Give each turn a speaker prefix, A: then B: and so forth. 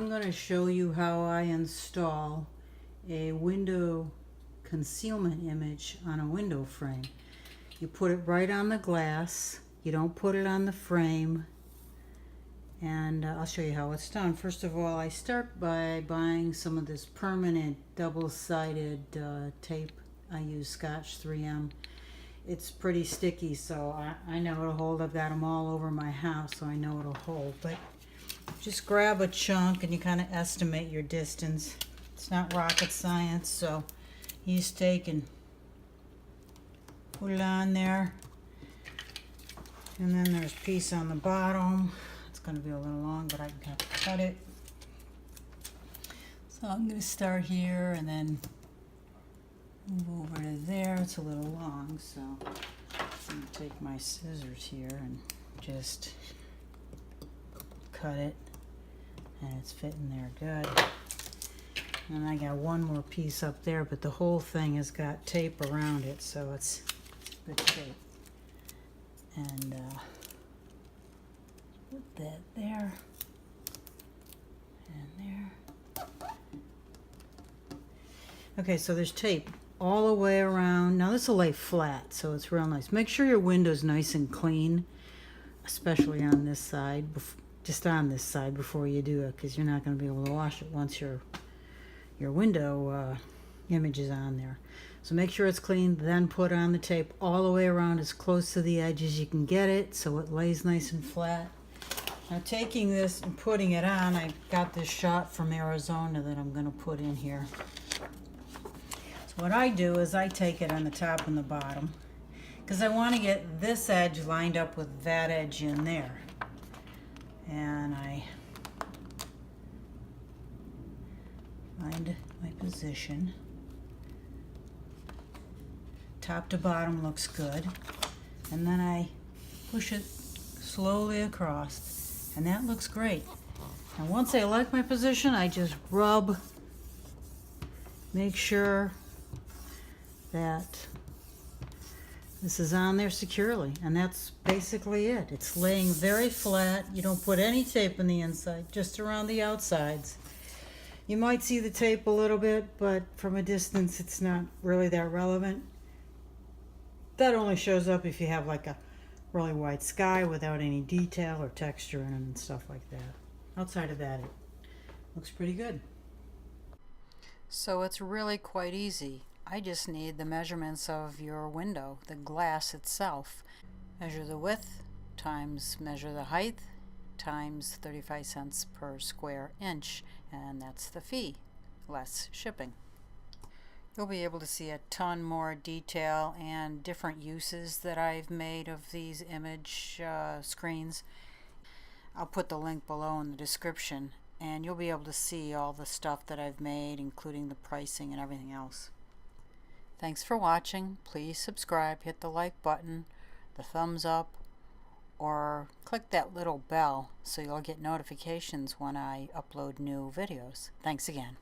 A: I'm going to show you how I install a window concealment image on a window frame. You put it right on the glass, you don't put it on the frame, and I'll show you how it's done. First of all, I start by buying some of this permanent double-sided tape. I use Scotch 3M. It's pretty sticky, so I know it'll hold. I've got them all over my house, so I know it'll hold. But just grab a chunk and you kind of estimate your distance. It's not rocket science, so you just take and put it on there. And then there's a piece on the bottom. It's going to be a little long, but I can kind of cut it. So I'm going to start here and then move over to there. It's a little long, so I'm going to take my scissors here and just cut it, and it's fitting there good. And I got one more piece up there, but the whole thing has got tape around it, so it's good tape. And put that there and there. Okay, so there's tape all the way around. Now this will lay flat, so it's real nice. Make sure your window's nice and clean, especially on this side, just on this side before you do it, because you're not going to be able to wash it once your window image is on there. So make sure it's clean, then put on the tape all the way around as close to the edge as you can get it so it lays nice and flat. Now taking this and putting it on, I got this shot from Arizona that I'm going to put in here. So what I do is I take it on the top and the bottom, because I want to get this edge lined up with that edge in there. And I find my position. Top to bottom looks good. And then I push it slowly across, and that looks great. And once I like my position, I just rub, make sure that this is on there securely, and that's basically it. It's laying very flat. You don't put any tape on the inside, just around the outsides. You might see the tape a little bit, but from a distance it's not really that relevant. That only shows up if you have like a really white sky without any detail or texture in it and stuff like that. Outside of that, it looks pretty good. So it's really quite easy. I just need the measurements of your window, the glass itself. Measure the width times measure the height times 35 cents per square inch, and that's the fee, less shipping. You'll be able to see a ton more detail and different uses that I've made of these image screens. I'll put the link below in the description, and you'll be able to see all the stuff that I've made, including the pricing and everything else. Thanks for watching. Please subscribe, hit the like button, the thumbs up, or click that little bell so you'll get notifications when I upload new videos. Thanks again.